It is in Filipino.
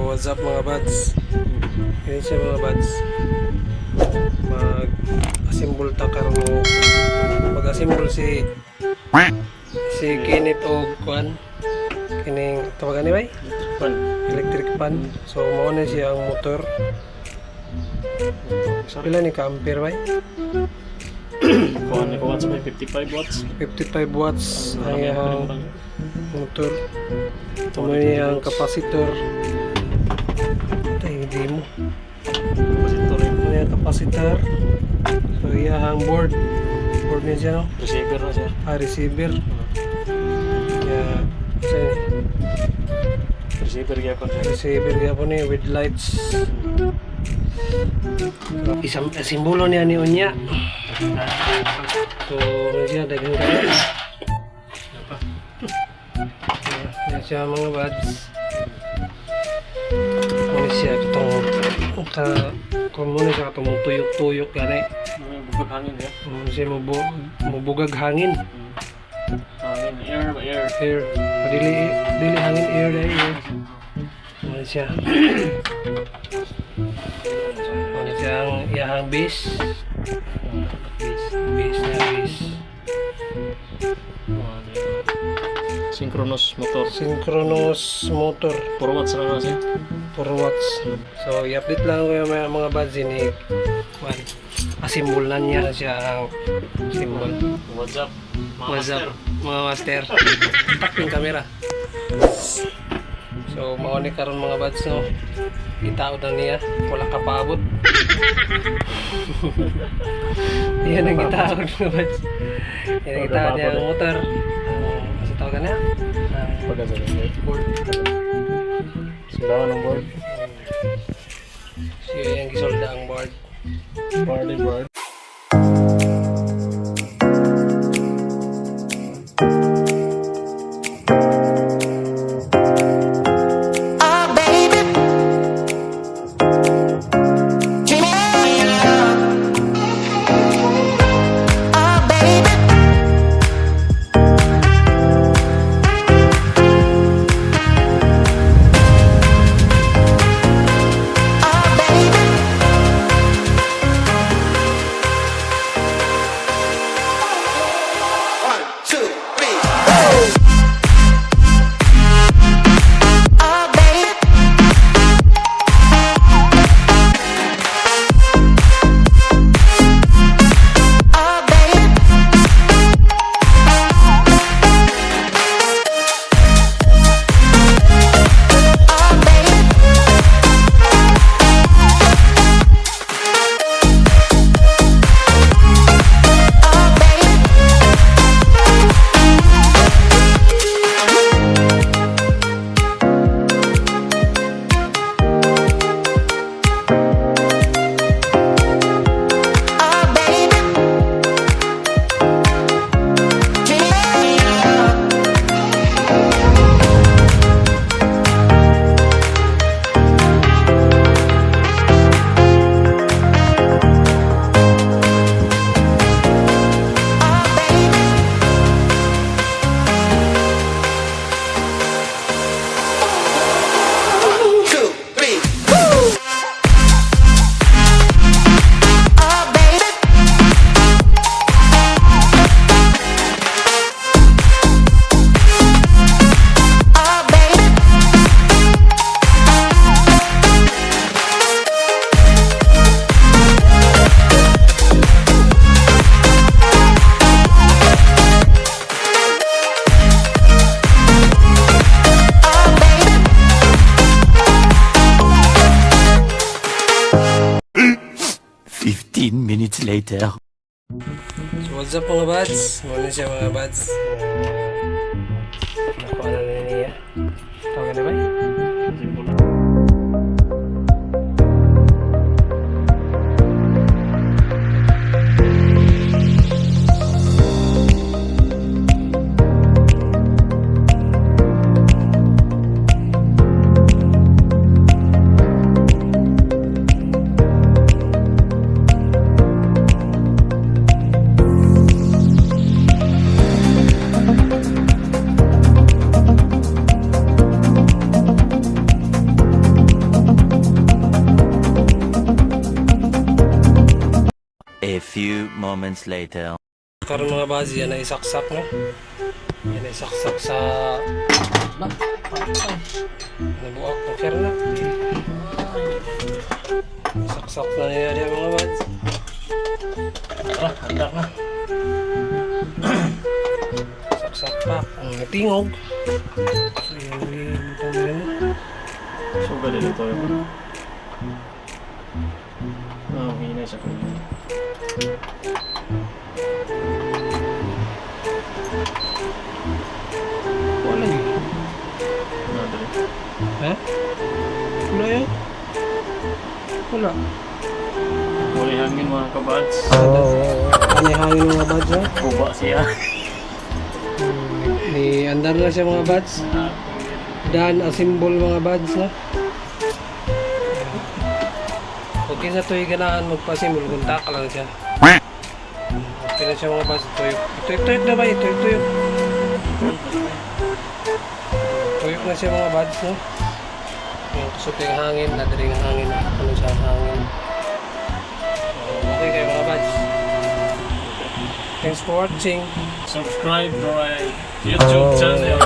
what's up mga buds? Yan siya mga buds. Mag-assemble ta karon mo. Mag-assemble si Ganito kuan. Kining tawagan ni bay? Electric pan. So mao na siya ang motor. Pila ni ka ampere bay? Kuan ni kuan sa 55 watts. 55 watts ang motor. Tumoy niya ang kapasitor. Ay, hindi mo. Kapasitor Ito niya ang kapasitor. So, ang board. Board niya siya, no? Receiver na siya. Receiver. Kaya, kasi, Receiver gyapon siya. receiver kaya po niya with lights. Isang simbolo niya ni Unya. So, ano siya, dagang kaya. Yan siya mga buds. Ano siya itong kung muna siya itong tuyok-tuyok gani. Bugag hangin ya. Ano siya mabugag hangin. Hangin, air ba air. Air. Dili hangin air dahil air. Ano siya. Ano siya ang iyahang base. Base na base. Synchronous motor. Synchronous motor. 4 watts na siya. 4 watts. So, i-update lang ko yung mga buds ni Asimble na niya siya ang symbol. What's up? What's up, mga master? Tak yung camera. So, mauni karon mga buds, no? Itaod na niya. Wala ka paabot. Yan ang itaod mga buds. Yan ang itaod niya ang motor. Kasi tawag ka na? Pagka sa Board. Silawan ng board. So, yun yung gisolda ang board. Board. Minutes later. So, what's up mga buds? Muna siya mga buds. Nakuha na niya. Tawagan na ba? few moments later. Karon mga bazi, yan ay saksak no. Yan ay saksak sa nabuak ng kerna. Saksak na niya yan mga bazi. Tara, handa na. Saksak pa. Ang tingog. So yan yung Suga din ito. Hinay siya ko yun. wala yun. Madali. Ha? Wala yan? Wala. Muli hangin mga kabads. Ano yung hangin mga bads ha? Buba siya. Ni andar na siya mga bads. Dan Asimble mga bads na. Okay sa tuyo ganahan magpa-Asimble kung taka lang siya. Okay na siya mga bads. Tuyok na ba? Tuyok. Tuyok na siya mga bads no? Yung kusot yung hangin, nadaling ang hangin. Ano siya hangin. So, okay kayo mga bads. Thanks for watching. Subscribe to my YouTube channel.